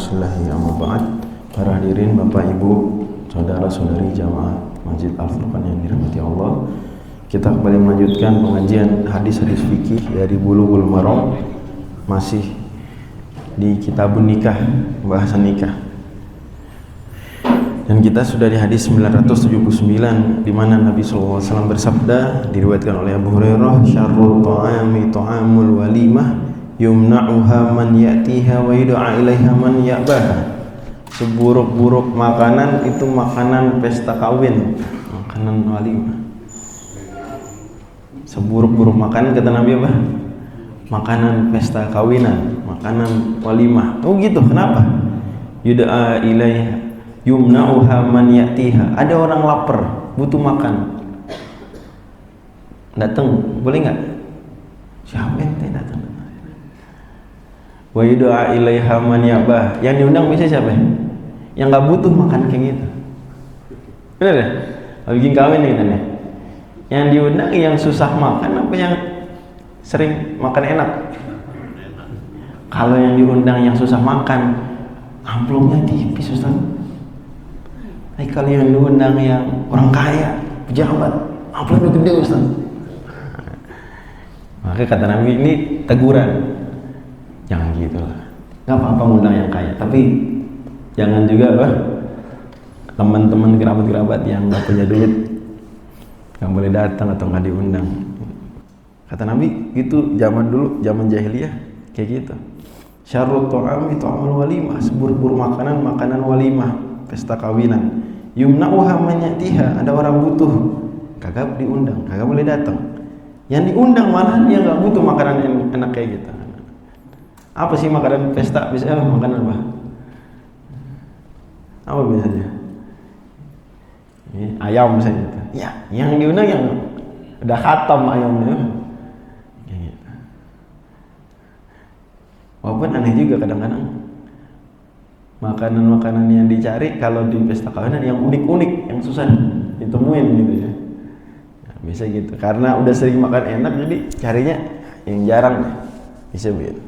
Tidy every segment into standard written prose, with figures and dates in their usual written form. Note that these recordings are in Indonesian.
Bismillahirrahmanirrahim. Amma ba'd. Para hadirin, Bapak Ibu, saudara-saudari jamaah Masjid Al-Furqan yang dirahmati Allah, kita kembali melanjutkan pengajian hadis-hadis fikih dari Bulughul Maram, masih di Kitabun Nikah, pembahasan nikah. Dan kita sudah di hadis 979, di mana Nabi SAW bersabda, diriwayatkan oleh Abu Hurairah, syarrul ta'ami ta'amul walimah yumna'uha man ya'tiha wa yud'a ilaiha man ya'baha. Seburuk-buruk makanan itu makanan pesta kawin, makanan walimah. Seburuk-buruk makanan kata Nabi apa? Makanan pesta kawinan, makanan walimah. Oh gitu, kenapa? Yud'a ilaiha yumna'uha man ya'tiha. Ada orang lapar, butuh makan, datang, boleh nggak? Siapa ente datang? Wa yud'a ilaiha man ya'bah. Yang diundang bisa siapa? Yang nggak butuh makan kayak gitu. Benar ya? Bikin kawin nih kita nih. Yang diundang yang susah makan apa yang sering makan enak? Kalau yang diundang yang susah makan, amplopnya tipis, Ustaz. Kalau yang diundang yang orang kaya, pejabat, amplopnya gede, Ustaz. Maka kata Nabi, ini teguran. Jangan gitu lah. Gak apa-apa ngundang yang kaya, tapi jangan juga teman-teman kerabat-kerabat yang gak punya duit gak boleh datang atau gak diundang. Kata Nabi, itu zaman dulu, zaman jahiliyah kayak gitu. Syarrut ta'ami ta'amul walimah, seburuk-buruk makanan, makanan walimah, pesta kawinan. Yumna'uha man ya'tiha, ada orang butuh, kagak diundang, kagak boleh datang. Yang diundang malah dia gak butuh makanan enak kayak gitu. Apa sih makanan pesta? Biasanya makanan apa? Apa biasanya? Ayam misalnya. Ya, yang diundang yang udah khatam ayamnya. Kayak gitu. Walaupun aneh juga kadang-kadang makanan-makanan yang dicari kalau di pesta kawinan yang unik-unik, yang susah ditemuin gitu ya. Nah, bisa gitu. Karena udah sering makan enak jadi carinya yang jarang bisa begitu.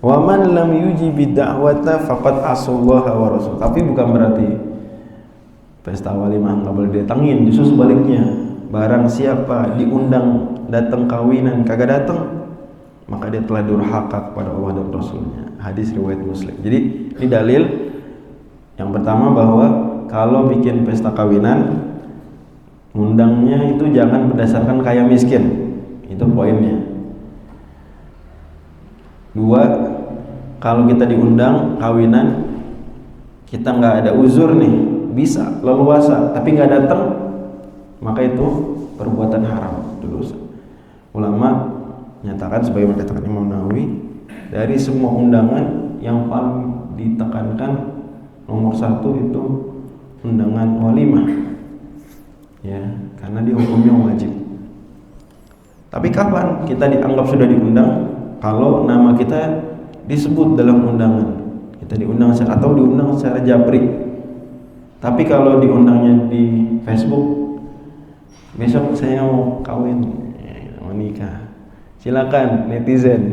Wa man lam yujibi da'wata faqad asallaha wa rasul. Tapi bukan berarti pesta walimah enggak boleh datangin, justru sebaliknya. Barang siapa diundang datang kawinan kagak datang, maka dia telah durhaka kepada Allah dan Rasulnya. Hadis riwayat Muslim. Jadi ini dalil yang pertama bahwa kalau bikin pesta kawinan, undangnya itu jangan berdasarkan kaya miskin. Itu poinnya. Dua, kalau kita diundang kawinan, kita nggak ada uzur nih, bisa leluasa, tapi nggak datang, maka itu perbuatan haram, dosa. Ulama nyatakan, sebagai mengatakan Imam Nawawi, dari semua undangan yang paling ditekankan nomor satu itu undangan walimah, ya, karena dia hukumnya wajib. Tapi kapan kita dianggap sudah diundang? Kalau nama kita disebut dalam undangan, kita diundang atau diundang secara japri. Tapi kalau diundangnya di Facebook, besok saya mau kawin, mau nikah, silakan netizen,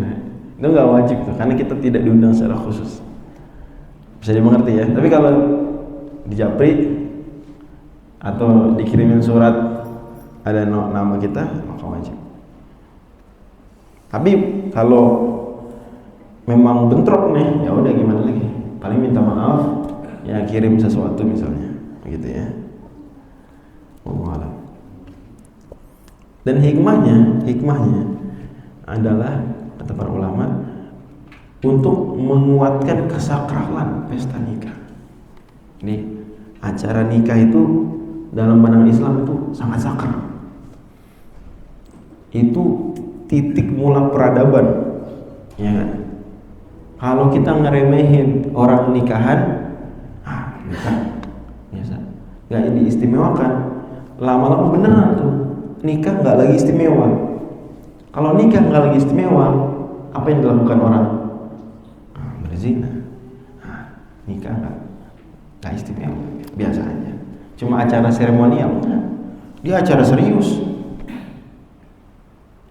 itu nggak wajib tuh, karena kita tidak diundang secara khusus. Bisa dimengerti ya. Tapi kalau di japri atau dikirimin surat ada nama kita, maka wajib. Tapi kalau memang bentrok nih, ya udah gimana lagi? Paling minta maaf, ya kirim sesuatu misalnya, gitu ya. Wallahu. Dan hikmahnya adalah kata para ulama untuk menguatkan kesakralan pesta nikah. Ini acara nikah itu dalam pandangan Islam itu sangat sakral. Itu titik mula peradaban, ya kan? Kalau kita ngeremehin orang nikahan, nikah biasa, nggak diistimewakan, lama-lama beneran tuh nikah nggak lagi istimewa. Kalau nikah nggak lagi istimewa, apa yang dilakukan orang? Berzina. Nikah nggak istimewa, biasa aja. Cuma acara seremonial, dia acara serius.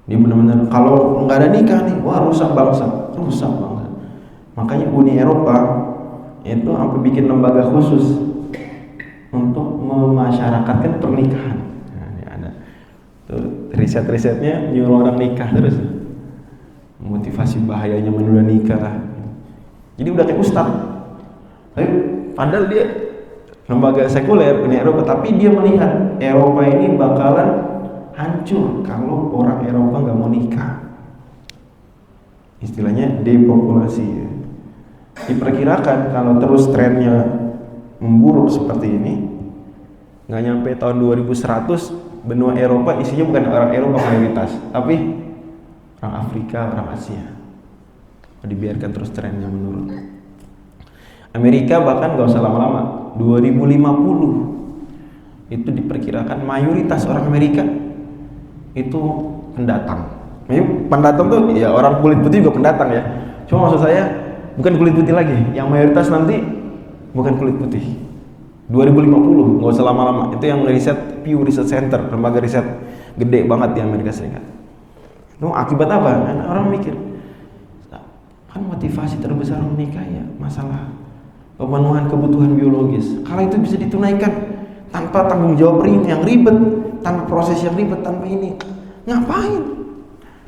Dia benar-benar kalau nggak ada nikah nih, wah rusak bangsa. Makanya Uni Eropa itu sampai bikin lembaga khusus untuk memasyarakatkan pernikahan. Nah, ini ada tuh riset-risetnya nyuruh orang nikah terus, motivasi bahayanya menunda nikah. Jadi udah kayak ustad, tapi padahal dia lembaga sekuler Uni Eropa, tapi dia melihat Eropa ini bakalan hancur kalau orang Eropa nggak mau nikah. Istilahnya depopulasi. Diperkirakan kalau terus trennya memburuk seperti ini, nggak nyampe tahun 2100 benua Eropa isinya bukan orang Eropa mayoritas, tapi orang Afrika, orang Asia. Dibiarkan terus trennya menurun. Amerika bahkan nggak usah lama-lama, 2050 itu diperkirakan mayoritas orang Amerika itu pendatang. Pendatang tuh ya orang kulit putih juga pendatang ya. Cuma maksud saya bukan kulit putih lagi, yang mayoritas nanti bukan kulit putih. 2050 nggak usah lama-lama. Itu yang riset Pew Research Center, lembaga riset gede banget di Amerika Serikat. Itu akibat apa? Karena orang mikir kan motivasi terbesar menikah ya masalah pemenuhan kebutuhan biologis. Kalau itu bisa ditunaikan tanpa tanggung jawab yang ribet, tanpa proses yang ribet, tanpa ini, ngapain?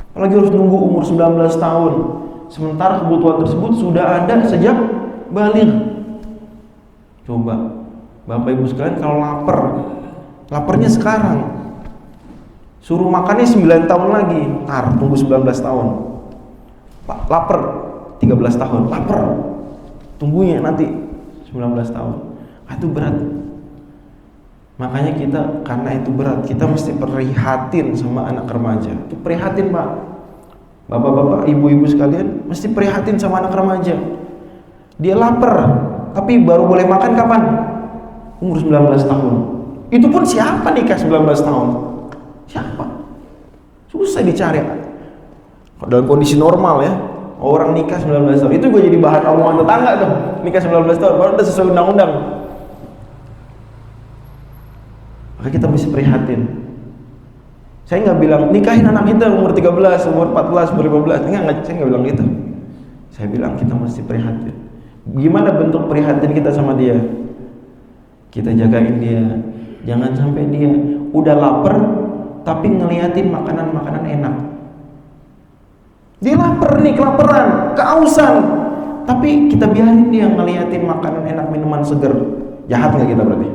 Apalagi harus nunggu umur 19 tahun. Sementara kebutuhan tersebut sudah ada sejak baligh. Coba Bapak Ibu sekalian, kalau laparnya sekarang, suruh makannya 9 tahun lagi, tunggu 19 tahun. Lapar 13 tahun, lapar, tunggunya nanti 19 tahun. Itu berat. Makanya kita, karena itu berat, kita mesti prihatin sama anak remaja. Itu prihatin, Pak. Bapak-bapak, ibu-ibu sekalian, mesti prihatin sama anak remaja. Dia lapar, tapi baru boleh makan kapan? Umur 19 tahun. Itu pun siapa nikah 19 tahun? Siapa? Susah dicari. Dalam kondisi normal ya, orang nikah 19 tahun. Itu gue jadi bahan omongan tetangga tuh. Nikah 19 tahun, baru udah sesuai undang-undang. Maka kita mesti prihatin. Saya nggak bilang nikahin anak kita umur 13, umur 14, umur 15. Enggak, saya nggak bilang gitu. Saya bilang kita mesti prihatin. Gimana bentuk prihatin kita sama dia? Kita jagain dia. Jangan sampai dia udah lapar tapi ngeliatin makanan-makanan enak. Dia lapar nih, kelaparan, kehausan, tapi kita biarin dia ngeliatin makanan enak, minuman seger. Jahat nggak kita berarti?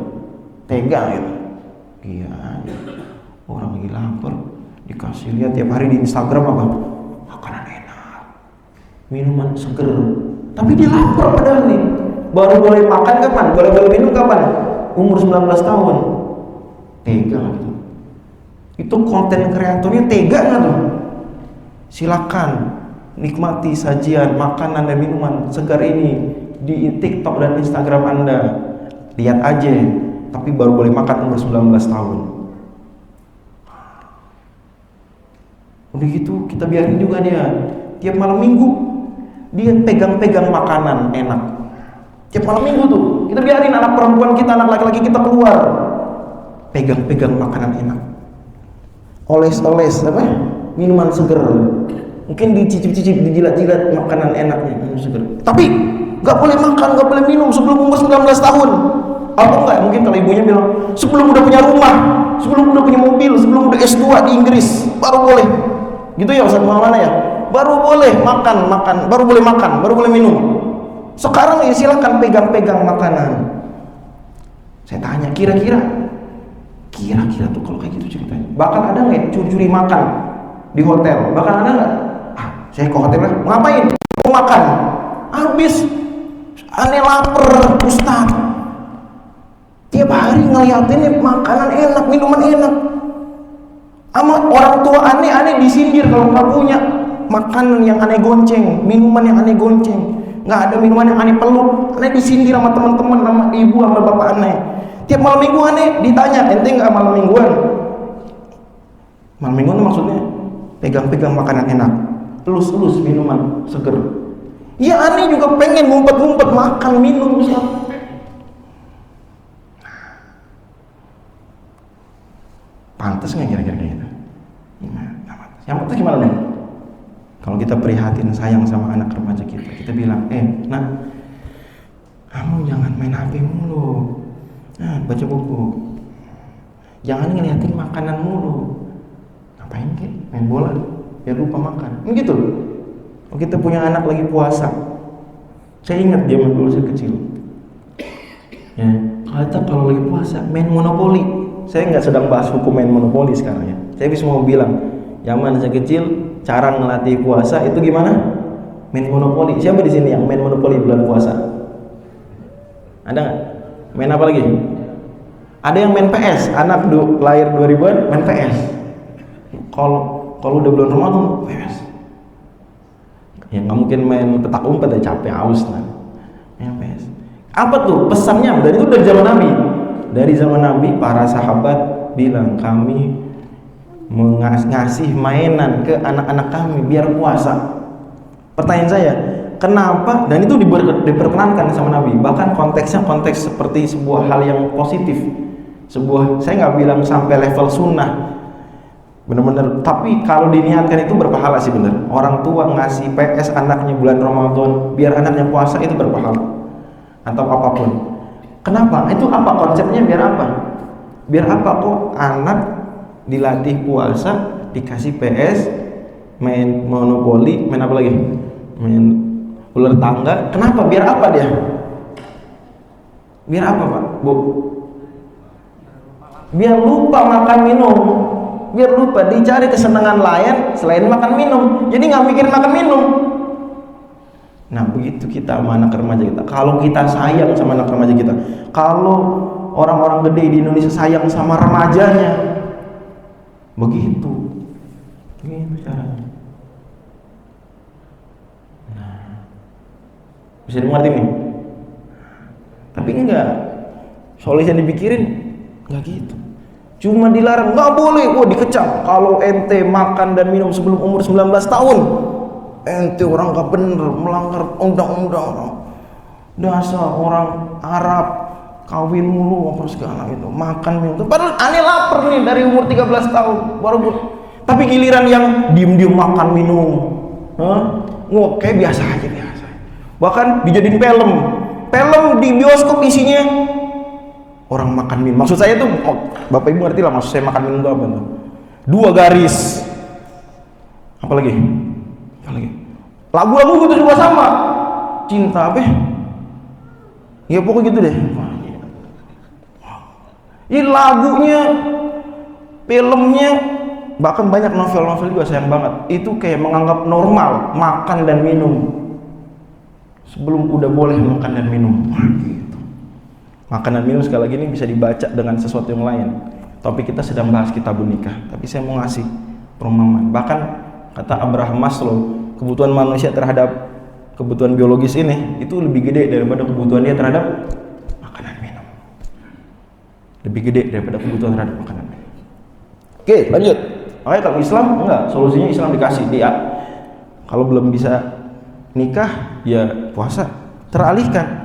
Tega gitu. Iya, orang lagi lapar dikasih lihat tiap hari di Instagram apa? Makanan enak, minuman seger. Tapi dia lapar padahal nih. Baru boleh makan kapan? Boleh minum kapan? Umur 19 tahun. Tega gitu. Itu konten kreatornya tega nggak tuh? Silakan nikmati sajian makanan dan minuman segar ini di TikTok dan Instagram Anda. Lihat aja, tapi baru boleh makan umur 19 tahun. Udah gitu kita biarin juga dia. Tiap malam minggu dia pegang-pegang makanan enak. Tiap malam minggu tuh kita biarin anak perempuan kita, anak laki-laki kita keluar pegang-pegang makanan enak. Oles-oles apa? Minuman seger. Mungkin dicicip-cicip, dijilat-jilat makanan enaknya, minum seger. Tapi nggak boleh makan, nggak boleh minum sebelum umur 19 tahun. Apa enggak? Mungkin kalau ibunya bilang sebelum udah punya rumah, sebelum udah punya mobil, sebelum udah S2 di Inggris, baru boleh. Gitu ya Ustaz Muhammad ya? Baru boleh makan, baru boleh makan, baru boleh minum. Sekarang ya silakan pegang-pegang makanan. Saya tanya, kira-kira tuh kalau kayak gitu ceritanya, bakal ada nggak ya curi-curi makan di hotel? Bakal ada nggak? Saya ke hotel ngapain? Mau makan. Habis aneh lapar, Ustaz. Tiap hari ngeliatin makanan enak, minuman enak. Sama orang tua aneh disindir kalau nggak punya makanan yang aneh gonceng, minuman yang aneh gonceng, nggak ada minuman yang aneh peluk, aneh disindir sama teman-teman, sama ibu, sama bapak aneh. Tiap malam minggu aneh ditanya, ente nggak malam mingguan? Malam mingguan itu maksudnya pegang-pegang makanan enak, elus-elus minuman seger. Ya aneh juga pengen ngumpet-ngumpet makan minum. Pantas nggak kira-kira kayak gitu? Yang pantas gimana nih? Kalau kita prihatin sayang sama anak remaja kita bilang, nak, HP mulu, baca buku, jangan ngeliatin makanan mulu. Ngapain kek? Main bola biar lupa makan. Gitu. Kita punya anak lagi puasa, saya ingat dia dulu saya kecil. Ya, kalau lagi puasa main monopoli. Saya nggak sedang bahas hukum main monopoli sekarang ya. Saya bisa mau bilang, zaman saya kecil cara ngelatih puasa itu gimana? Main monopoli. Siapa di sini yang main monopoli bulan puasa? Ada nggak? Main apa lagi? Ada yang main PS. Anak lahir 2000-an main PS. Kalau udah bulan Ramadan PS. Ya nggak mungkin main petak umpet ya, capek aus nah. Main PS. Apa tuh pesannya? Dan itu dari zaman Nabi. Dari zaman Nabi para sahabat bilang kami ngasih mainan ke anak-anak kami biar puasa. Pertanyaan saya, kenapa? Dan itu diperkenankan sama Nabi. Bahkan konteksnya konteks seperti sebuah hal yang positif. Saya nggak bilang sampai level sunnah, bener-bener. Tapi kalau diniatkan itu berpahala sih bener. Orang tua ngasih PS anaknya bulan Ramadan biar anaknya puasa itu berpahala. Atau apapun. Kenapa? Itu apa konsepnya? Biar apa? Biar apa kok anak dilatih puasa, dikasih PS, main monopoli, main apa lagi? Main ular tangga. Kenapa? Biar apa dia? Biar apa, Pak? Bu? Biar lupa makan minum. Biar lupa dicari kesenangan lain selain makan minum. Jadi nggak mikir makan minum. Nah begitu kita sama anak remaja kita. Kalau kita sayang sama anak remaja kita, kalau orang-orang gede di Indonesia sayang sama remajanya, begitu caranya. Nah, bisa dimengerti nih. Tapi enggak, solusi yang dipikirin enggak gitu. Cuma dilarang, nggak boleh, dikecam. Kalau ente makan dan minum sebelum umur 19 tahun, ente orang nggak bener, melanggar undang-undang. Dasar orang Arab kawin mulu apa segala gitu, makan minum. Padahal aneh lapar nih dari umur 13 tahun baru. Tapi giliran yang diem-diem makan minum, kayak biasa aja. Bahkan dijadiin film di bioskop isinya orang makan minum. Maksud saya tuh, Bapak Ibu ngerti lah maksud saya makan minum itu apa tuh? 2 garis. Apa lagi? Lagu-lagu itu juga sama. Cinta apa? Ya pokoknya gitu deh. Ini lagunya, filmnya, bahkan banyak novel-novel juga sayang banget. Itu kayak menganggap normal makan dan minum sebelum udah boleh makan dan minum. Gitu. Makan dan minum sekali lagi ini bisa dibaca dengan sesuatu yang lain. Topik kita sedang bahas kitabun nikah, tapi saya mau ngasih perumpamaan. Bahkan kata Abraham Maslow, kebutuhan manusia terhadap kebutuhan biologis ini itu lebih gede daripada kebutuhan dia terhadap makanan minum. Lebih gede daripada kebutuhan terhadap makanan minum. Oke, lanjut. Makanya kalau Islam enggak, solusinya Islam dikasih dia. Kalau belum bisa nikah, ya puasa. Teralihkan.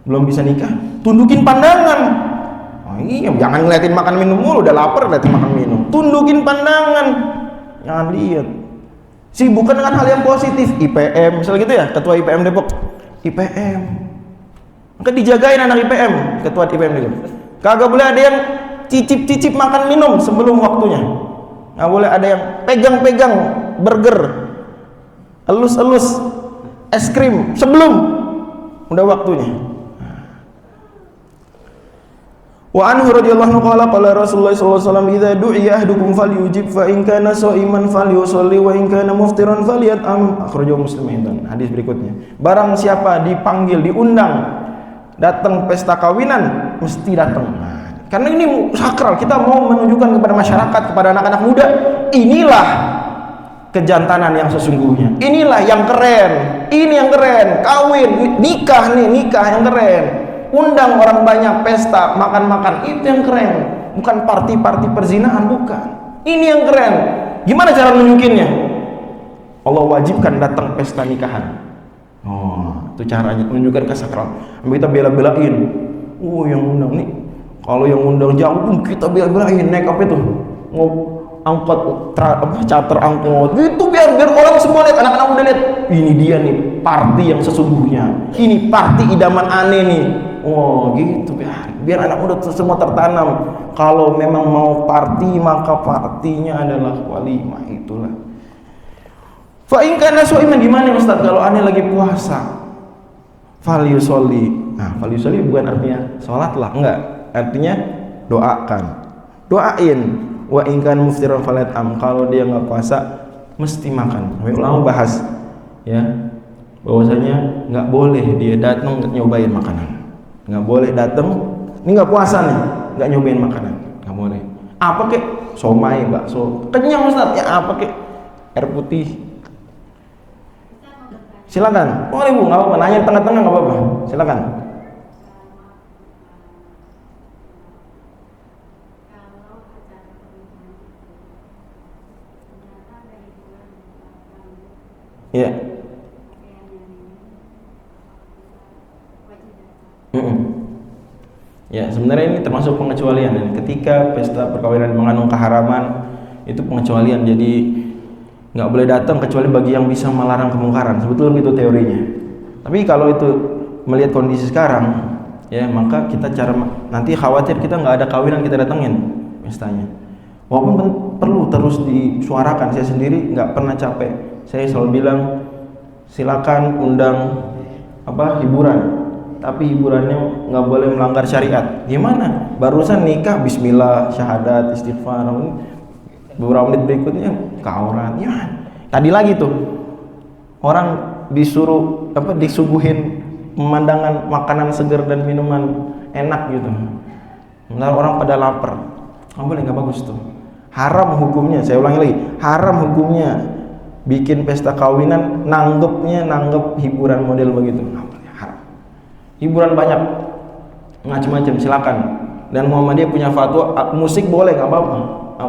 Belum bisa nikah, tundukin pandangan. Iya, jangan ngeliatin makan minum mulu, udah lapar ngeliatin makan minum. Tundukin pandangan. Jangan lihat. Sibukkan dengan hal yang positif. IPM, misalnya gitu ya, ketua IPM Depok. IPM. Maka dijagain anak IPM, ketua IPM Depok. Kagak boleh ada yang cicip-cicip makan minum sebelum waktunya. Nggak boleh ada yang pegang-pegang burger, elus-elus es krim sebelum udah waktunya. Wa anhu radhiyallahu anhu qala Rasulullah sallallahu alaihi wasallam idza du'iya ahdukum falyujib fa in kana sha'iman falyusalli wa in kana muftiran falyat'am. Akhrajahu Muslim. Hadis berikutnya. Barang siapa dipanggil, diundang datang pesta kawinan, mesti datang. Karena ini sakral, kita mau menunjukkan kepada masyarakat, kepada anak-anak muda, inilah kejantanan yang sesungguhnya. Inilah yang keren. Ini yang keren. Kawin, nikah yang keren. Undang orang banyak, pesta, makan-makan, itu yang keren. Bukan party-party perzinahan, bukan. Ini yang keren. Gimana cara nunjukinnya? Allah wajibkan datang pesta nikahan. Itu caranya menunjukkan kesakral. Kita bela-belain. Yang undang nih. Kalau yang undang jauh pun kita bela-belain. Naik apa itu? Angkot, charter angkot. Itu biar orang semua lihat, anak-anak muda lihat. Ini dia nih, party yang sesungguhnya. Ini party idaman aneh nih. Oh gitu, biar anak muda semua tertanam. Kalau memang mau party, maka partinya adalah walimah, itulah. Fa in kana sha'iman, gimana Ustaz kalau aneh lagi puasa? Falyusolli. Nah, falyusolli bukan artinya sholatlah, enggak. Artinya doakan. Doain. Wa in kana muftiran falyat'am. Kalau dia enggak puasa mesti makan. Ulama bahas ya, bahwasanya enggak boleh dia datang nyobain makanan. Nggak boleh datang, ini nggak puasa nih, nggak nyobain makanan, nggak boleh. Apa kek? Somai, bakso, kenyang Ustaz, ya apa kek? Air putih. Silakan, boleh Bu, nggak apa-apa. Nanya tengah-tengah nggak apa-apa, silakan. Iya. Ya, sebenarnya ini termasuk pengecualian. Ketika pesta perkawinan mengandung keharaman, itu pengecualian. Jadi nggak boleh datang kecuali bagi yang bisa melarang kemungkaran. Sebetulnya itu teorinya. Tapi kalau itu melihat kondisi sekarang, ya maka kita nanti khawatir kita nggak ada kawinan kita datengin pestanya. Walaupun perlu terus disuarakan. Saya sendiri nggak pernah capek. Saya selalu bilang silakan undang hiburan. Tapi hiburannya nggak boleh melanggar syariat. Gimana? Barusan nikah, bismillah, syahadat, istighfar. Beberapa menit berikutnya kaurat. Ya, tadi lagi tuh orang disuruh disuguhin pemandangan makanan segar dan minuman enak gitu. Ntar orang pada lapar. Nggak boleh, nggak bagus tuh. Haram hukumnya. Saya ulangi lagi, haram hukumnya bikin pesta kawinan nanggep hiburan model begitu. Hiburan banyak macam-macam, silakan. Dan Muhammadiyah punya fatwa musik boleh, nggak apa-apa.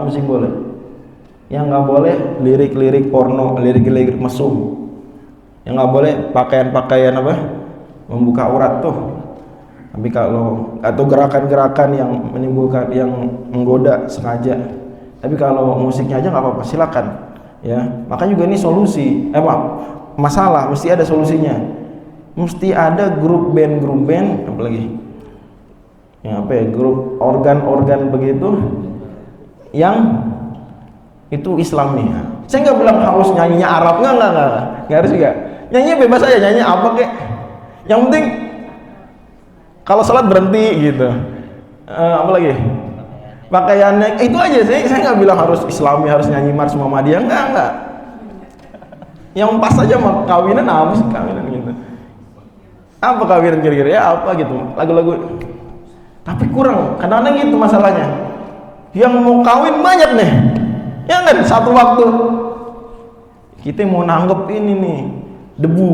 Musik boleh. Yang nggak boleh lirik-lirik porno, lirik-lirik mesum. Yang nggak boleh pakaian-pakaian membuka aurat tuh. Tapi kalau atau gerakan-gerakan yang menimbulkan, yang menggoda sengaja. Tapi kalau musiknya aja nggak apa-apa, silakan. Ya, makanya juga ini solusi. Masalah mesti ada solusinya. Mesti ada grup band apalagi ya grup organ begitu yang itu Islam nih. Saya nggak bilang harus nyanyinya Arab, nggak harus juga. Nyanyi bebas aja, nyanyi apa kek. Yang penting kalau sholat berhenti gitu. Apalagi pakaiannya itu aja. Saya nggak bilang harus Islami, harus nyanyi Mars Muhammadiyah, enggak. Yang pas aja mau kawinan apa sih kawinan gitu. Apa kawinan kira-kira ya apa gitu, lagu-lagu. Tapi kurang, kadang-kadang gitu masalahnya. Yang mau kawin banyak nih, ya kan, satu waktu kita mau nanggep ini nih debu,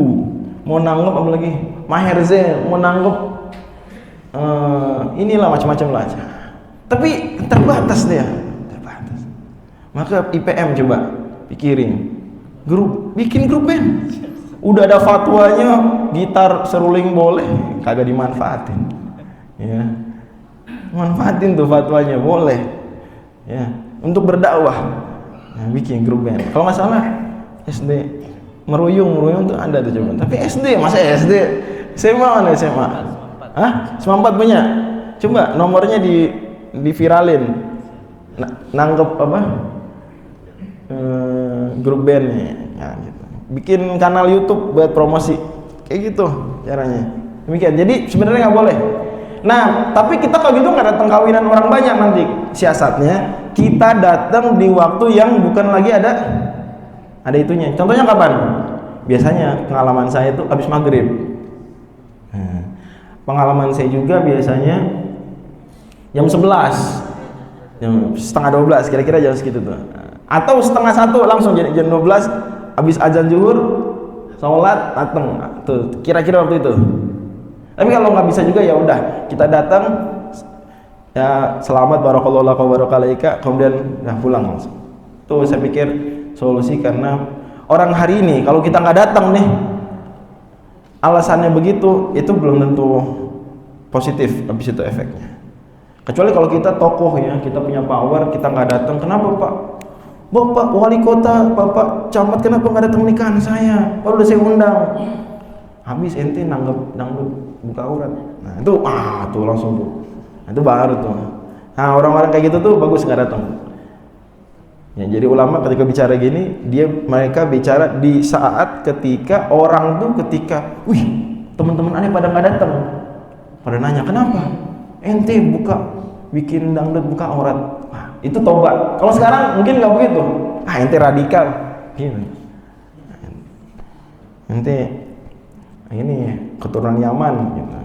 mau nanggep apa lagi maherze, mau nanggep inilah macam-macam lah. Tapi terbatas dia, terbatas. Maka IPM coba pikirin, bikin grup band. Udah ada fatwanya, gitar seruling boleh, kagak dimanfaatin. Ya. Manfaatin tuh fatwanya, boleh. Ya, untuk berdakwah. Nah, bikin grup band. Kalau nggak salah SD meruyung tuh ada tuh coba. Tapi SD, masa SD? SMA mana SMA? Hah? 94 punya? Coba nomornya di viralin. Nanggep grup bandnya. Nah, gitu. Bikin kanal YouTube buat promosi, kayak gitu caranya. Demikian. Jadi sebenarnya nggak boleh. Nah, tapi kita kalau gitu nggak datang kawinan orang banyak nanti. Siasatnya kita datang di waktu yang bukan lagi ada itunya. Contohnya kapan? Biasanya pengalaman saya itu habis maghrib. Pengalaman saya juga biasanya jam 11, jam setengah 12, kira-kira jam segitu tuh. Atau setengah 1 langsung jam 12. Habis azan zuhur, sholat, datang tuh, kira-kira waktu itu. Tapi kalau nggak bisa juga ya udah, kita datang ya selamat barakallahu laka wa barakalaika, kemudian pulang langsung. Tuh saya pikir solusi, karena orang hari ini kalau kita nggak datang nih, alasannya begitu, itu belum tentu positif habis itu efeknya. Kecuali kalau kita tokoh ya, kita punya power, kita nggak datang, kenapa Pak? Bapak wali kota, Bapak camat, kenapa nggak datang nikahan saya? Baru udah saya undang. Habis ente nanggep buka aurat. Nah itu tuh langsung tuh. Nah, itu baru tuh. Nah orang-orang kayak gitu tuh bagus nggak datang. Ya, jadi ulama ketika bicara gini, mereka bicara di saat ketika orang tuh wih, teman-teman aneh pada nggak datang, pada nanya kenapa? Ente bikin dangdut buka aurat. Wah, itu tobat. Kalau sekarang mungkin nggak begitu. Ente radikal, gini. Ente ini keturunan Yaman, gitu.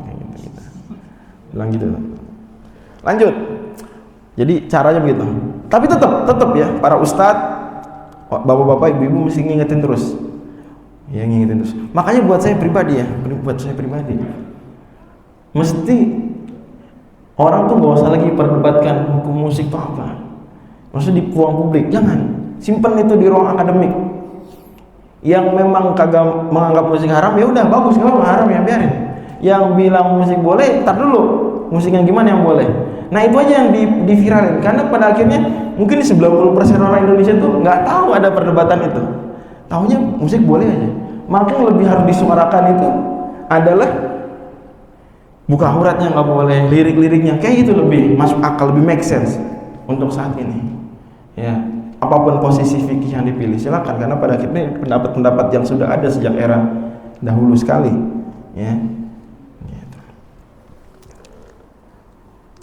Bilang gitu. Lanjut. Jadi caranya begitu. Tapi tetap ya para ustadz, bapak-bapak, ibu-ibu mesti ngingetin terus. Ya ngingetin terus. Makanya buat saya pribadi mesti orang tuh gak usah lagi perdebatkan hukum musik itu apa. Maksudnya di ruang publik, jangan. Simpan itu di ruang akademik. Yang memang kagak menganggap musik haram ya udah bagus, gak apa haram ya biarin. Yang bilang musik boleh, tar dulu. Musik yang gimana yang boleh? Nah itu aja yang diviralin, karena pada akhirnya mungkin 90% orang Indonesia tuh nggak tahu ada perdebatan itu, taunya musik boleh aja. Maka yang lebih harus disuarakan itu adalah buka auratnya nggak boleh, lirik-liriknya kayak itu lebih masuk akal, lebih make sense untuk saat ini. Ya, apapun posisi fikih yang dipilih silakan, karena pada akhirnya pendapat-pendapat yang sudah ada sejak era dahulu sekali, ya.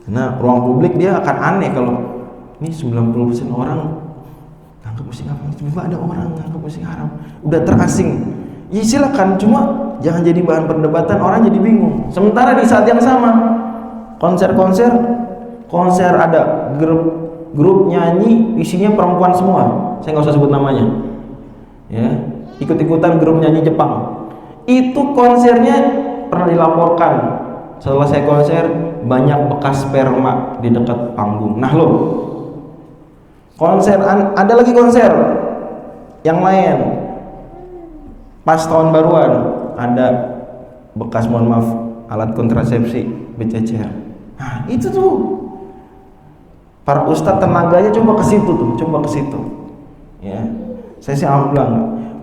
Nah, ruang publik dia akan aneh kalau ini 90% orang nganggap musik apa, tiba-tiba ada orang nganggap musik haram, udah terasing. Ya silakan, cuma jangan jadi bahan perdebatan, orang jadi bingung. Sementara di saat yang sama konser ada grup nyanyi isinya perempuan semua, saya nggak usah sebut namanya, ya, ikut-ikutan grup nyanyi Jepang. Itu konsernya pernah dilaporkan, selesai konser banyak bekas sperma di dekat panggung. Nah lo, ada lagi konser yang lain pas tahun baruan, ada bekas, mohon maaf, alat kontrasepsi bercecer. Nah itu tuh para ustadz tenaganya coba ke situ, ya. Saya sih alhamdulillah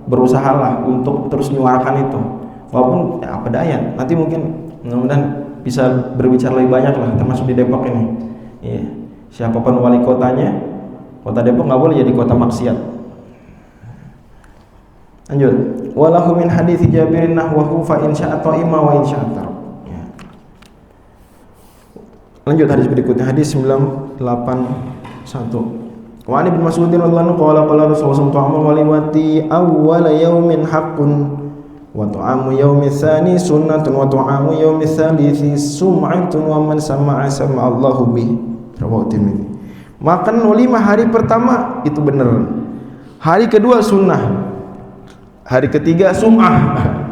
berusahalah untuk terus menyuarakan itu, walaupun ya, apa daya, nanti mungkin mudah-mudahan bisa berbicara lebih banyak lah, termasuk di Depok ini. Iya. Siapapun wali kotanya, kota Depok nggak boleh jadi kota maksiat. Lanjut. Walahu min hadits Jabirin nahwahu fa in sya'a ta'ima wa in sya'a tar. Ya. Lanjut hadis berikutnya, hadis 981. Wa Ibnu Mas'ud radhiyallahu anhu qala Rasulullah sallallahu alaihi wasallam waliwati awwala yaumin haqqun wa ta'amu yaumi tsani sunnatun wa ta'amu yaumi tsalisi sum'atun wa man sama'a sama Allahu bih. Rawahu Tirmidzi. Makan walimah hari pertama itu benar. Hari kedua sunnah. Hari ketiga sum'ah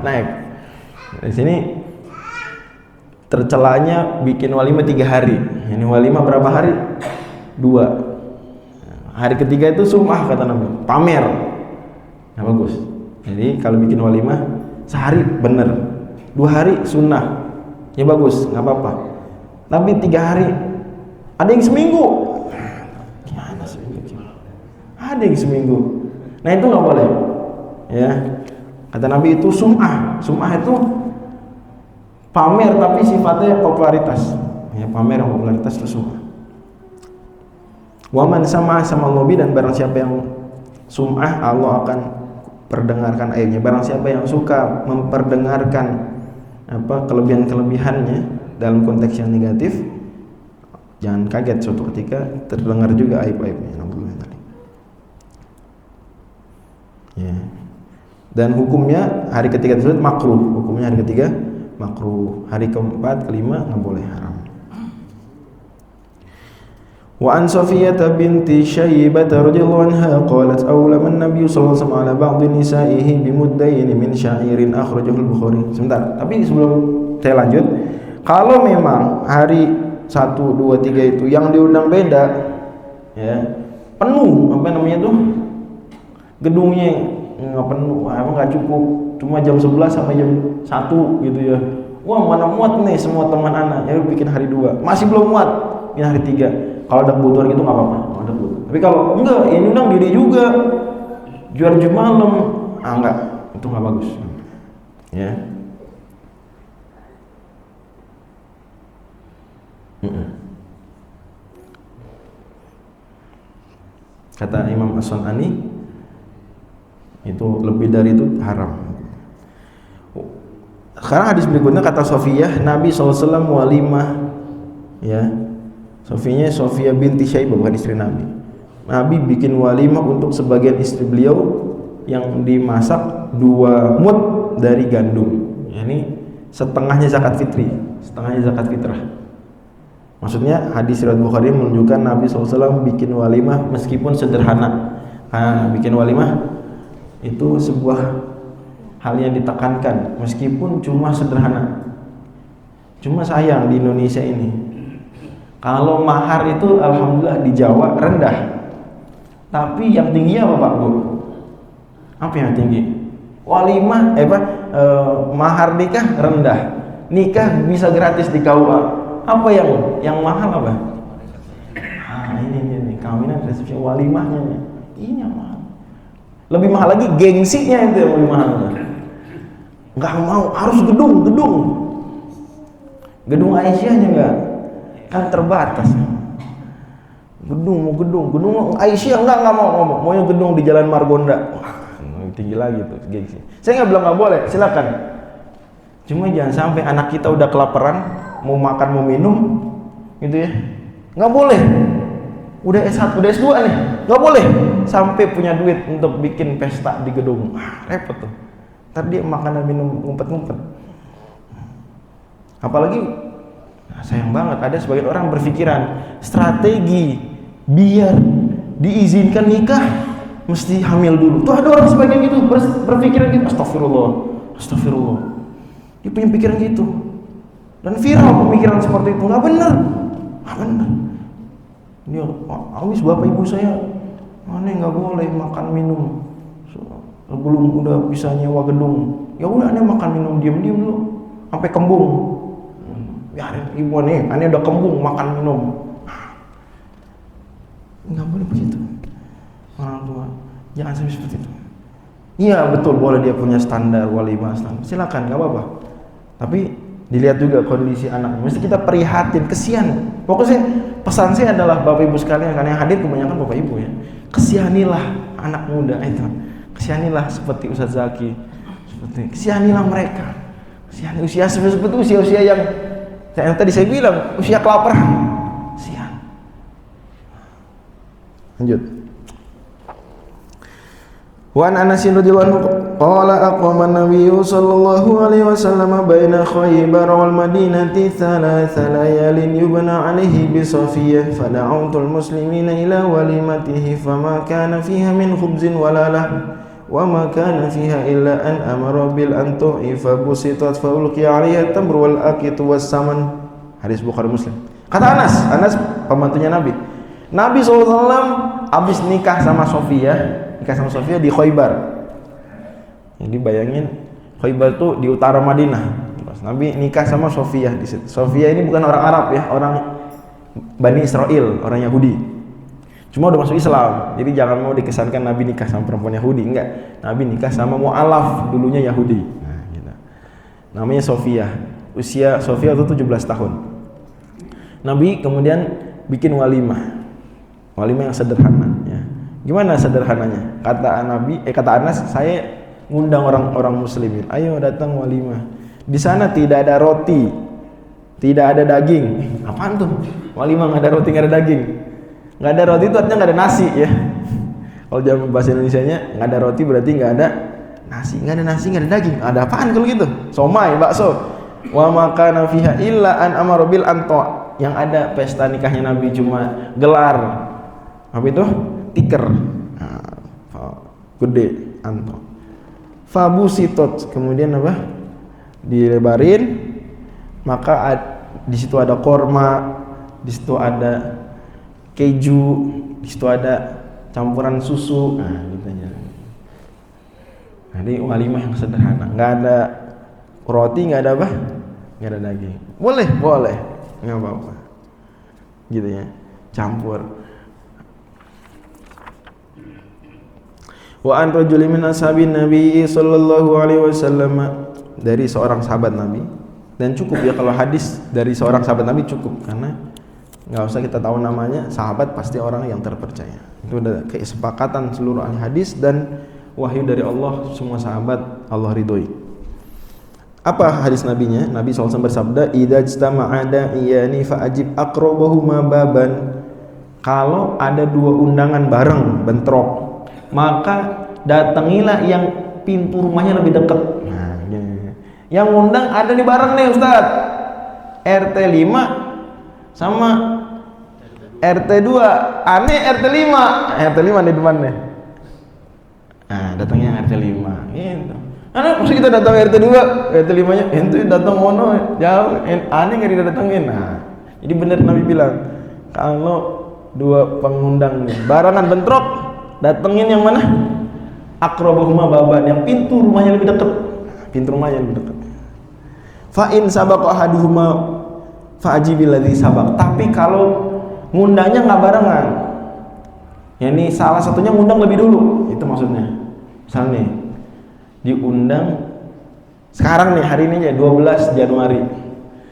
naik. Di sini tercelanya bikin walimah 3 hari. Ini walimah berapa hari? 2. Hari ketiga itu sum'ah kata Nabi, pamer. Nah bagus. Jadi kalau bikin walimah sehari bener, 2 hari sunnah, ya bagus, nggak apa-apa. Tapi 3 hari, ada yang seminggu. Gimana seminggu? Ada yang seminggu. Nah itu nggak boleh. Ya, kata Nabi itu sum'ah. Sum'ah itu pamer tapi sifatnya popularitas. Ya, pamer yang popularitas itu sum'ah. Waman sama Nabi, dan barang siapa yang sum'ah, Allah akan perdengarkan aibnya. Barang siapa yang suka memperdengarkan kelebihan-kelebihannya dalam konteks yang negatif, jangan kaget suatu ketika terdengar juga aib-aibnya. Ya. Dan hukumnya hari ketiga tersebut makruh. Hukumnya hari ketiga makruh. Hari keempat, kelima nggak boleh, haram. Wa an Safiyah binti Syaibah radhiyallahu anha qalat awlama an-nabiy sallallahu alaihi wasallam ala ba'd nisa'ihi bimuddain min sya'irin akhrajahu al-Bukhari. Sebentar, tapi sebelum saya lanjut, kalau memang hari 1, 2, 3 itu yang diundang beda, ya, penuh gedungnya nggak penuh, emang nggak cukup, cuma jam 11 sampai jam 1 gitu ya. Wah mana muat nih semua teman anak, ya bikin hari 2, masih belum muat, bikin hari 3. Kalau ada kebutuhan gitu nggak apa-apa, ada kebutuhan. Tapi kalau enggak, ini undang diri juga, jual malam, enggak, itu nggak bagus, ya. Kata Imam As-Sun'ani itu lebih dari itu haram. Sekarang hadis berikutnya kata Sofiyah, Nabi SAW walimah, ya. Sofiyah binti Syaibah, bukan istri Nabi. Nabi bikin walimah untuk sebagian istri beliau yang dimasak 2 mud dari gandum. Ini setengahnya zakat fitri, setengahnya zakat fitrah. Maksudnya hadis riwayat Bukhari menunjukkan Nabi SAW bikin walimah meskipun sederhana. Bikin walimah itu sebuah hal yang ditekankan meskipun cuma sederhana. Cuma sayang di Indonesia ini, kalau mahar itu alhamdulillah di Jawa rendah, tapi yang tinggi apa Pak Bu? Apa yang tinggi? Walimah, mahar nikah rendah, nikah bisa gratis di KUA. Apa yang mahal apa? Ini kawinan resepsi walimahnya, ini yang mahal. Lebih mahal lagi gengsinya itu yang lebih mahal. Nggak mau, harus gedung Aisyahnya nggak, kan terbatas. Gedung Aisyah nggak mau, maunya gedung di Jalan Margonda. Tinggi lagi tuh gengsi. Saya nggak bilang nggak boleh, silakan. Cuma jangan sampai anak kita udah kelaparan, mau makan mau minum, gitu ya, nggak boleh. Udah S1, udah S2 nih, nggak boleh sampai punya duit untuk bikin pesta di gedung. Repot tuh. Ntar dia makan dan minum ngumpet-ngumpet. Apalagi sayang banget ada sebagian orang berpikiran strategi biar diizinkan nikah mesti hamil dulu. Tuh ada orang sebagian gitu berpikiran gitu. Astagfirullah. Dia punya pikiran gitu. Dan viral pemikiran seperti itu. Nggak benar. Dia amis bapak ibu saya, aneh nggak boleh makan minum belum udah bisa nyewa gedung. Ya udah aneh makan minum diam dulu sampai kembung. Biarin ibu aneh udah kembung makan minum. Nggak boleh begitu. Orang tua jangan sampai seperti itu. Iya betul, boleh dia punya standar walimah standar, silakan, nggak apa-apa. Tapi dilihat juga kondisi anaknya. Mesti kita prihatin, kesian. Pokoknya pesan saya adalah Bapak Ibu sekalian, karena yang hadir kebanyakan Bapak Ibu ya. Kesihanilah anak muda itu. Kesihanilah seperti Ustaz Zaki. Kesihanilah mereka. Kesihani usia seperti usia yang tadi saya bilang, usia kelaparan. Kesian. Lanjut. Wa an Anas radhiyallahu anhu qala aqama an-nabiy sallallahu alaihi wasallam baina Khaybar wal Madinati thalatha layalin yubna alaihi bi Safiyah fada'utu al-muslimina ila walimatihi fama kana fiha min khubzin wala lahm wa ma kana fiha illa an amara bil antu'i fa busitat fa ulqiya 'alaiha tamr wal aqit was saman. Hadis Bukhari Muslim. Kata Anas pembantunya Nabi SAW habis nikah sama Sofiyah di Khaybar. Jadi bayangin Khaybar tuh di utara Madinah. Nabi nikah sama Sofiyah di situ. Sofiyah ini bukan orang Arab ya, orang Bani Israel, orang Yahudi. Cuma udah masuk Islam. Jadi jangan mau dikesankan Nabi nikah sama perempuan Yahudi, enggak. Nabi nikah sama mu'alaf, dulunya Yahudi. Nah, gitu. Namanya Sofiyah. Usia Sofiyah itu 17 tahun. Nabi kemudian bikin walimah yang sederhana ya. Gimana sederhananya? Kata Anas, saya ngundang orang muslimin, ayo datang walimah. Di sana tidak ada roti, tidak ada daging. Apaan tuh? Walimah nggak ada roti, nggak ada daging. Nggak ada roti itu artinya nggak ada nasi ya. Kalau dalam bahasa Indonesianya nggak ada roti berarti nggak ada nasi, nggak ada daging. Ada apaan kalau gitu? Somai, bakso. Wa makana fiha illa an amara bil anto. Yang ada pesta nikahnya Nabi cuma gelar. Apa itu? Tikar. Gede anto. Fabusitot, kemudian apa? Dilebarin, maka di situ ada korma, di situ ada keju, di situ ada campuran susu. Nah, gitu aja. Jadi walimah yang sederhana, nggak ada roti, nggak ada apa, nggak ada daging. Boleh, nggak apa-apa. Gitu ya, campur. Wa an rajulin min ashabin Nabi sallallahu alaihi wasallam, dari seorang sahabat Nabi. Dan cukup ya kalau hadis dari seorang sahabat Nabi cukup, karena nggak usah kita tahu namanya, sahabat pasti orang yang terpercaya. Itu udah kesepakatan seluruh ahli hadis dan wahyu dari Allah, semua sahabat Allah ridhoi. Apa hadis nabinya? Nabi SAW bersabda, idza ijtama'a da'iyani fa'ajib aqrabahuma baban. Kalau ada dua undangan bareng bentrok, maka datangilah yang pintu rumahnya lebih dekat. Nah, gini. Yang ngundang ada di bareng nih Ustaz, RT 5 sama RT 2, aneh RT 5, RT 5 di depannya. Nah, datangnya RT 5 gitu. Anak mesti kita datang RT 2, RT 5 nya itu datang mono jauh, aneh nggak didatengin. Nah, jadi benar Nabi bilang, kalau dua pengundang barengan bentrok, datengin yang mana? Aqrabahuma baban, yang pintu rumahnya lebih dekat. Pintu rumahnya lebih dekat. Fa in sabaqa ahaduhuma fa ajibil ladzi sabaq. Tapi kalau ngundangnya nggak barengan, ya ini salah satunya ngundang lebih dulu, itu maksudnya. Misalnya nih, diundang sekarang nih, hari ini aja 12 Januari,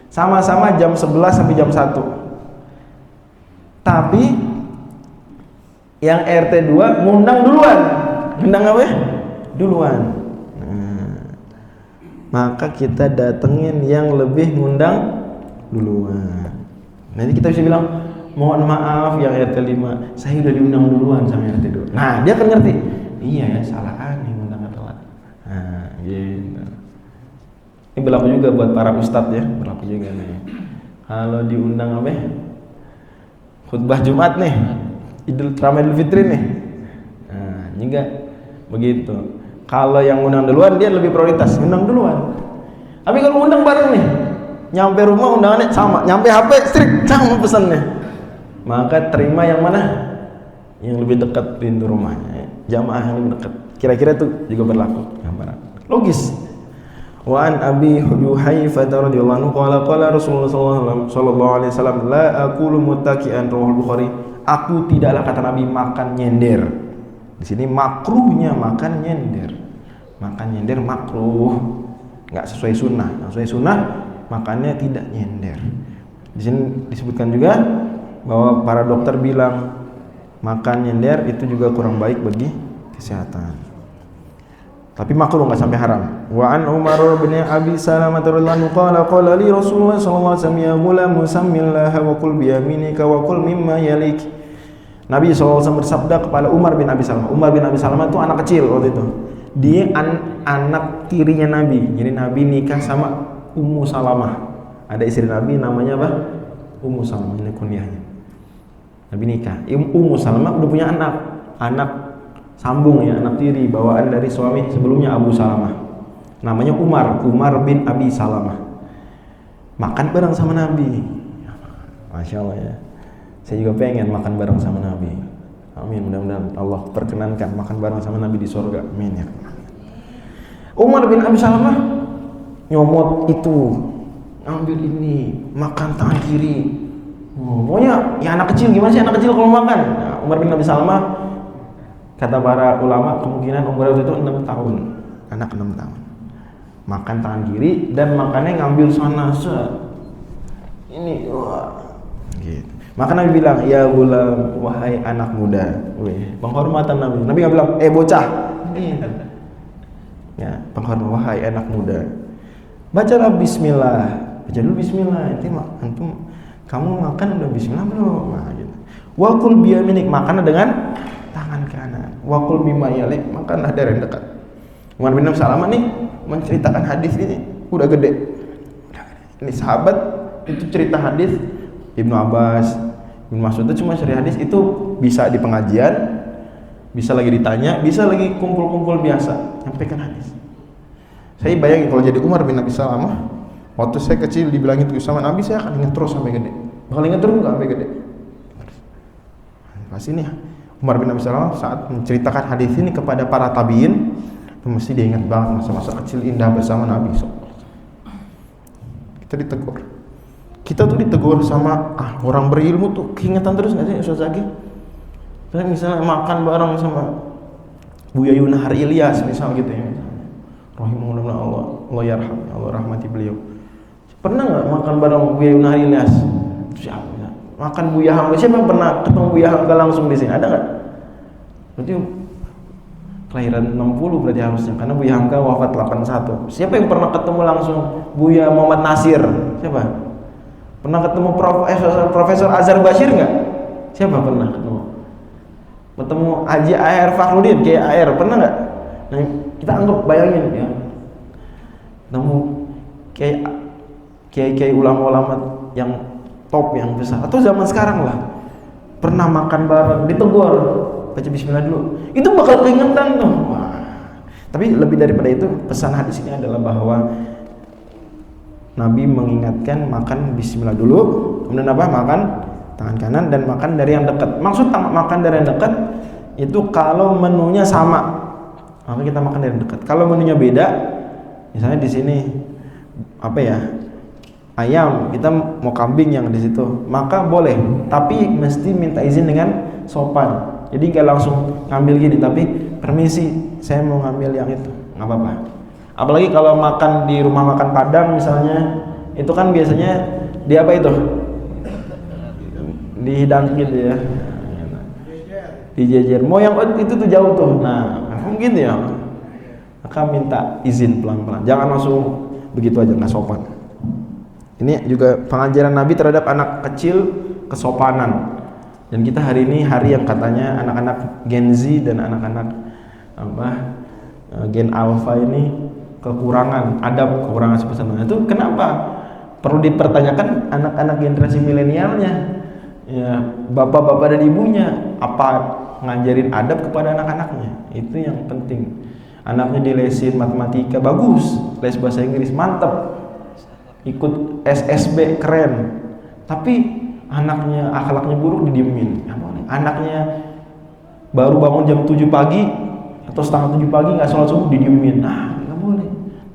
sama-sama jam 11 sampai jam 1. Tapi yang RT 2 ngundang duluan. Ngundang apa ya? Duluan. Nah, maka kita datengin yang lebih ngundang duluan. Nanti kita bisa bilang, mohon maaf yang RT 5, saya udah diundang duluan sama RT 2. Nah, dia akan ngerti. Iya ya, salah aneh ngundang telat. Nah, gitu. Ini berlaku juga buat para ustadz ya, berlaku juga nih. Kalau diundang apa ya? Khutbah Jumat nih, Idul Fitri nih. Nah, juga begitu. Kalau yang undang duluan dia lebih prioritas, undang duluan. Tapi kalau undang bareng nih, nyampe rumah undangannya sama, nyampe HP strik sama pesannya. Maka terima yang mana? Yang lebih dekat pintu rumahnya, jamaah yang lebih dekat. Kira-kira itu juga berlaku. Logis. Wa an Abi Juhayfah radhiyallahu anhu qala Rasulullah sallallahu alaihi wasallam la aqulu muttaqian, rawahul Bukhari. Aku tidaklah, kata Nabi, makan nyender. Di sini makruhnya makan nyender. Makan nyender makruh. Enggak sesuai sunnah. Sesuai sunnah makannya tidak nyender. Di sini disebutkan juga bahwa para dokter bilang makan nyender itu juga kurang baik bagi kesehatan. Tapi makruh, enggak sampai haram. Wa an Umar bin Abi Salamah radhiyallahu anhu qala li Rasulullah sallallahu alaihi wasallam ya ghulam musammillaha wa kul bi yaminika wa kul mimma yalik. Nabi SAW bersabda kepada Umar bin Abi Salamah. Umar bin Abi Salamah itu anak kecil waktu itu. Dia anak tirinya Nabi. Jadi Nabi nikah sama Ummu Salamah. Ada istri Nabi namanya apa? Ummu Salamah, ini kunyahnya. Nabi nikah. Ummu Salamah udah punya anak sambung ya, anak tiri bawaan dari suami sebelumnya Abu Salamah. Namanya Umar bin Abi Salamah. Makan bareng sama Nabi. Masya Allah ya. Saya juga pengen makan bareng sama Nabi. Amin, mudah-mudahan Allah perkenankan makan bareng sama Nabi di surga. Amin ya. Umar bin Abi Salamah nyomot itu, ambil ini, makan tangan kiri. Pokoknya ya anak kecil, gimana sih anak kecil kalau makan? Nah, Umar bin Abi Salamah, kata para ulama, kemungkinan umur itu 6 tahun. Anak 6 tahun. Makan tangan kiri dan makannya ngambil sana. Ini wah. Gitu. Maka Nabi bilang, ya gulam, wahai anak muda. Wih, penghormatan Nabi. Nabi nggak bilang, bocah. Gitu. Ya, penghormatan, wahai anak muda. Bacalah bismillah. Baca dulu bismillah. Nanti antum kamu makan udah bismillah belum? Nah, gitu. Wakul biyaminik, makan dengan tangan kanan. Wakul mimma yalik, makanlah dari yang dekat. Umar bin Salamah nih menceritakan hadis ini udah gede. Ini sahabat itu cerita hadis. Ibnu Abbas, Ibnu Mas'ud itu cuma cerita hadis itu bisa di pengajian, bisa lagi ditanya, bisa lagi kumpul-kumpul biasa nyampaikan hadis. Saya bayangin kalau jadi Umar bin Abi Salamah, waktu saya kecil dibilangin itu sama Nabi, saya akan ingat terus sampai gede. Bakal ingat terus nggak sampai gede. Pas ini Umar bin Abi Salamah saat menceritakan hadis ini kepada para tabiin, itu mesti dia ingat banget masa-masa kecil indah bersama Nabi. Kita ditegur. Kita tuh ditegur sama orang berilmu tuh keingetan terus nggak sih Ustaz Zaki? Misalnya makan bareng sama Buya Yunahar Ilyas misal gitu ya. Rahimahullah Allah yarham, Allah rahmati beliau. Pernah nggak makan bareng Buya Yunahar Ilyas? Siapa? Makan Buya Hamka, siapa yang pernah ketemu Buya Hamka langsung di sini? Ada nggak? Berarti kelahiran 60 berarti harusnya, karena Buya Hamka wafat 81. Siapa yang pernah ketemu langsung Buya Muhammad Nasir? Siapa? Pernah ketemu Profesor Azhar Bashir nggak? Siapa pernah ketemu? Ketemu Haji Air Fakhrudin, kayak Air, pernah nggak? Nah, kita anggap, bayangin ya, ketemu kayak ulama-ulama yang top, yang besar, atau zaman sekarang lah, pernah makan bareng, ditegur, baca bismillah dulu, itu bakal keingetan tuh. Wah. Tapi lebih daripada itu, pesan hadis ini adalah bahwa Nabi mengingatkan makan bismillah dulu, kemudian apa? Makan tangan kanan dan makan dari yang dekat. Maksud makan dari yang dekat itu kalau menunya sama, maka kita makan dari yang dekat. Kalau menunya beda, misalnya di sini apa ya, ayam, kita mau kambing yang di situ, maka boleh, tapi mesti minta izin dengan sopan. Jadi nggak langsung ngambil gini, tapi permisi, saya mau ngambil yang itu, nggak apa-apa. Apalagi kalau makan di rumah makan Padang misalnya, itu kan biasanya di apa itu, dihidang gitu ya, dijejer. Mau yang itu tuh jauh tuh, nah mungkin ya, maka minta izin pelan-pelan, jangan langsung begitu aja, nggak sopan. Ini juga pengajaran Nabi terhadap anak kecil, kesopanan. Dan kita hari ini hari yang katanya anak-anak Gen Z dan anak-anak Gen Alpha ini kekurangan adab, kekurangan sopan. Itu kenapa perlu dipertanyakan anak-anak generasi milenialnya, ya, bapak-bapak dan ibunya, apa ngajarin adab kepada anak-anaknya? Itu yang penting. Anaknya dilesin matematika, bagus, les bahasa Inggris, mantap, ikut SSB, keren. Tapi anaknya akhlaknya buruk, didiemin. Anaknya baru bangun jam 7 pagi atau setengah 7 pagi nggak sholat subuh, didiemin. Nah, nggak boleh.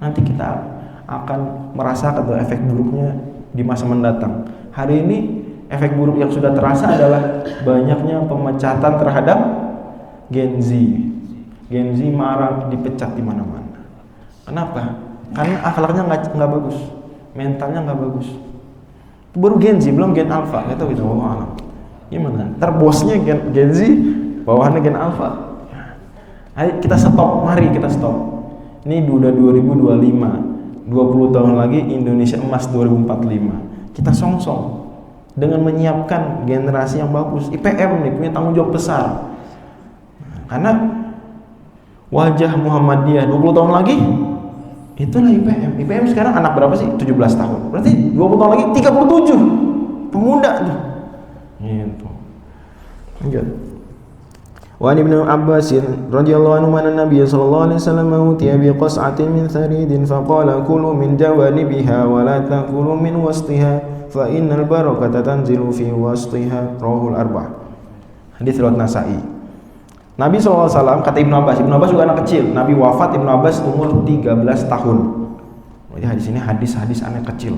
Nanti kita akan merasakan efek buruknya di masa mendatang. Hari ini efek buruk yang sudah terasa adalah banyaknya pemecatan terhadap Gen Z. Gen Z marah, dipecat di mana-mana. Kenapa? Karena akhlaknya nggak bagus, mentalnya nggak bagus. Itu baru Gen Z, belum Gen Alpha. Nggak tahu kita alam. Gimana? Ntar bosnya Gen Z, bawahannya Gen Alpha. Ayo kita stop, mari kita stop. Ini udah 2025, 20 tahun lagi Indonesia emas 2045. Kita song-song dengan menyiapkan generasi yang bagus. IPM nih punya tanggung jawab besar. Karena wajah Muhammadiyah 20 tahun lagi itulah IPM. IPM sekarang anak berapa sih? 17 tahun. Berarti 20 tahun lagi 37. Pemuda tuh. Gitu. Lanjut. Wa Ibnu Abbas radhiyallahu anhu anna Nabiy sallallahu alaihi wasallam utiya bi qas'atin min tharidin faqala kulu min jawanibiha wa la taqulu min wastiha fa innal barakata tanzilu fi wastiha, rawahul arba'ah. Hadis riwayat Nasa'i. Nabi SAW, kata Ibnu Abbas juga anak kecil. Nabi wafat, Ibnu Abbas umur 13 tahun. Jadi hadis ini hadis anak kecil.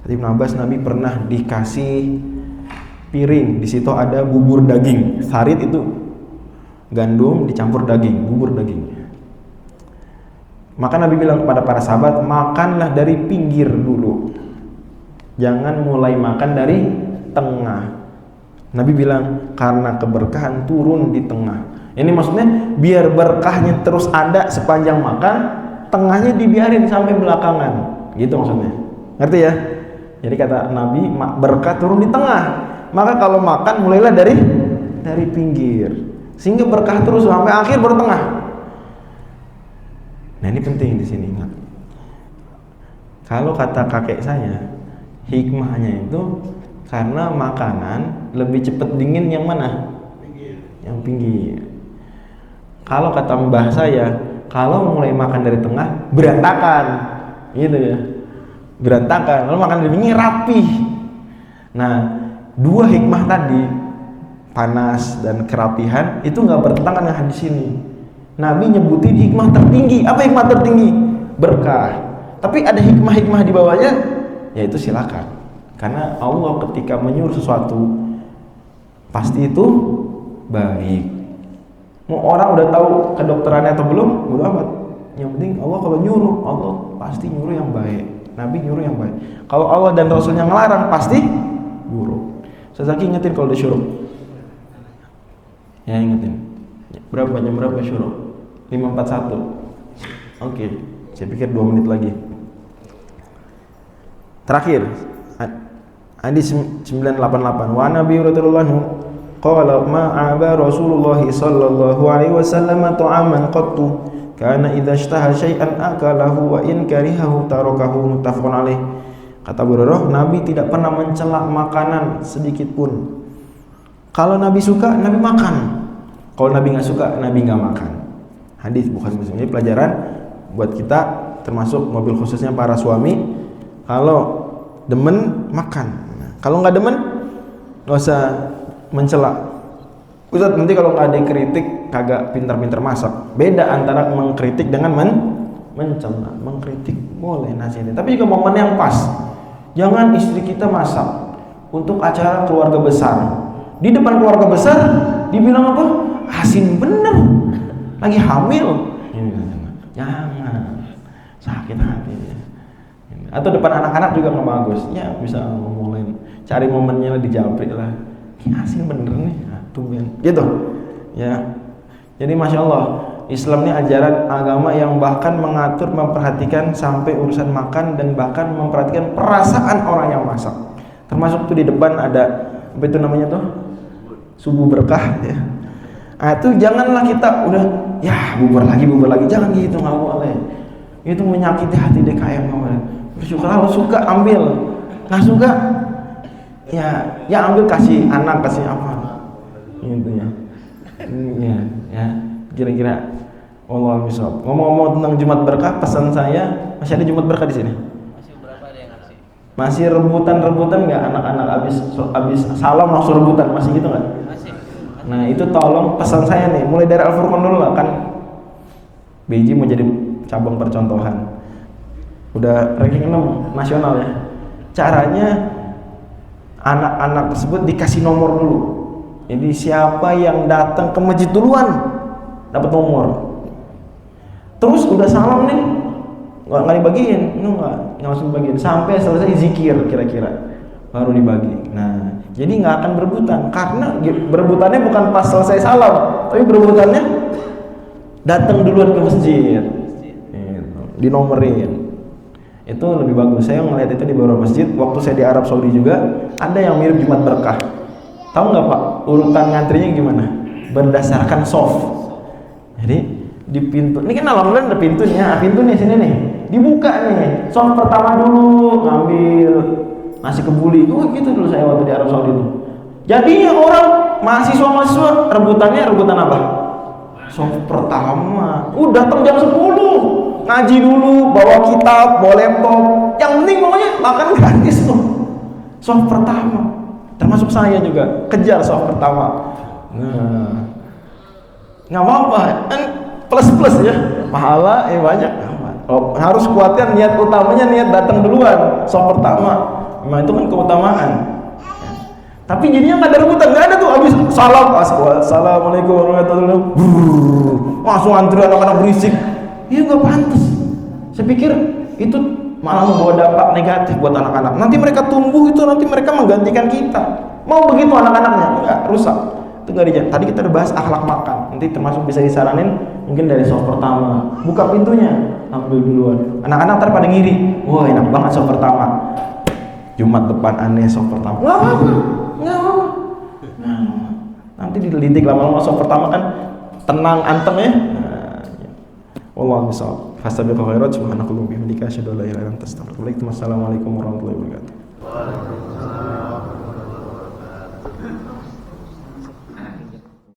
Kata Ibnu Abbas, Nabi pernah dikasih piring, di situ ada bubur daging. Sarid itu gandum dicampur daging, bubur daging. Maka Nabi bilang kepada para sahabat, makanlah dari pinggir dulu, jangan mulai makan dari tengah. Nabi bilang karena keberkahan turun di tengah. Ini maksudnya biar berkahnya terus ada sepanjang makan, tengahnya dibiarin sampai belakangan, gitu maksudnya. Ngerti ya? Jadi kata Nabi, berkah turun di tengah. Maka kalau makan mulailah dari pinggir, sehingga berkah terus sampai akhir baru tengah. Nah ini penting di sini, ingat. Kalau kata kakek saya, hikmahnya itu karena makanan lebih cepat dingin yang mana? Yang pinggir. Kalau kata mbah saya, kalau mulai makan dari tengah berantakan, gitu ya, berantakan. Kalau makan dari pinggir rapi. Nah, dua hikmah tadi, panas dan kerapihan, itu nggak bertentangan dengan hadis ini. Nabi nyebutin hikmah tertinggi. Apa hikmah tertinggi? Berkah. Tapi ada hikmah-hikmah di bawahnya, yaitu silakan. Karena Allah ketika menyuruh sesuatu pasti itu baik. Mau orang udah tahu kedokterannya atau belum, bodo amat. Yang penting Allah kalau nyuruh, Allah pasti nyuruh yang baik. Nabi nyuruh yang baik. Kalau Allah dan Rasulnya ngelarang, pasti buruk. Sezaki ingetin kalau disuruh. Ya ingetin. Berapa jam berapa syuruh? 5:41. Oke, saya pikir 2 menit lagi. Terakhir, hadis 988. Wa Nabi radhiyallahu anhu qala ma'aba Rasulullah sallallahu alaihi wasallam ta'aman qattu kana idza ishtaha syai'an akalahu wa in karihahu tarakahu, muttafaqun alaih. Kata Abu Hurairah, Nabi tidak pernah mencela makanan sedikit pun. Kalau Nabi suka, Nabi makan. Kalau Nabi nggak suka, Nabi nggak makan. Hadis Bukhari Muslim. Ini pelajaran buat kita, termasuk mobil khususnya para suami. Kalau demen makan, kalau nggak demen nggak usah mencela. Ustaz, nanti kalau nggak dikritik kagak pintar-pintar masak. Beda antara mengkritik dengan mencela. Mengkritik boleh nasihatin, tapi juga momen yang pas. Jangan istri kita masak untuk acara keluarga besar, di depan keluarga besar dibilang apa? Asin bener, lagi hamil. Jangan, sakit hati. Atau depan anak-anak juga nggak bagus. Ya bisa ngomongin, cari momennya lah, dijapri lah. Ini asin bener nih, tumben. Gitu, ya. Jadi masya Allah, Islam ini ajaran agama yang bahkan mengatur, memperhatikan sampai urusan makan dan bahkan memperhatikan perasaan orang yang masak. Termasuk tuh di depan ada apa itu namanya tuh? Subuh berkah ya. Ah itu janganlah kita udah ya bubur lagi, jangan gitu, nggak boleh. Itu menyakiti hati DKM namanya. Bersyukur kalau suka ambil, nggak suka ya ambil, kasih anak, kasih apa gitu ya. Ya kira-kira Allah misal. Ngomong-ngomong tentang Jumat berkah, pesan saya masih ada Jumat berkah di sini. Masih berapa ada yang ngasih? Masih rebutan nggak anak-anak abis salam langsung rebutan, masih gitu nggak? Masih. Nah itu tolong pesan saya nih, mulai dari Al-Furqan dulu lah kan. BJ mau jadi cabang percontohan. Udah ranking 6 nasional ya. Caranya anak-anak tersebut dikasih nomor dulu. Jadi siapa yang datang ke masjid duluan dapat nomor. Terus udah salam nih, nggak dibagiin, nggak langsung dibagiin sampai selesai zikir kira-kira baru dibagi. Nah, jadi nggak akan berebutan karena berebutannya bukan pas selesai salam, tapi berebutannya datang duluan ke masjid, gitu, dinomorin. Itu lebih bagus. Saya ngeliat itu di beberapa masjid. Waktu saya di Arab Saudi juga ada yang mirip Jumat berkah. Tahu nggak Pak, urutan ngantrinya gimana? Berdasarkan soft. Jadi di pintu, ini kan alhamdulillah ada pintunya sini nih, dibuka nih, soft pertama dulu ngambil nasi kebuli, gitu dulu saya waktu di Arab Saudi itu. Jadinya orang mahasiswa rebutan apa? Soft pertama, udah datang jam 10, ngaji dulu, bawa kitab, bawa laptop, yang penting pokoknya makan gratis tuh. Soft pertama, termasuk saya juga kejar soft pertama. Nah, nggak apa-apa, kan plus ya, pahala banyak. Oh, harus kuatkan niat utamanya, niat datang duluan, soft pertama. Memang itu kan keutamaan. Ya. Tapi jadinya nggak ada rebutan, nggak ada tuh habis salam, assalamualaikum warahmatullahi wabarakatuh. Langsung antri anak-anak berisik. Iya nggak pantas. Saya pikir itu malah membawa dampak negatif buat anak-anak. Nanti mereka tumbuh itu, nanti mereka menggantikan kita. Mau begitu anak-anaknya? Enggak, rusak. Itu nggak dijawab. Tadi kita udah bahas akhlak makan. Nanti termasuk bisa disaranin mungkin dari soft pertama. Buka pintunya, ambil duluan. Anak-anak ntar pada ngiri. Wah enak banget soft pertama. Jumat depan aneh soft pertama. Nggak apa-apa. Nanti dilidik lama-lama soft pertama kan tenang antem ya. Wallahu a'lam. Fastabiqul khairat. Subhanakallahumma wa bihamdika asyhadu an la ilaha illa anta astaghfiruka wa atubu ilaik. Assalamualaikum warahmatullahi wabarakatuh.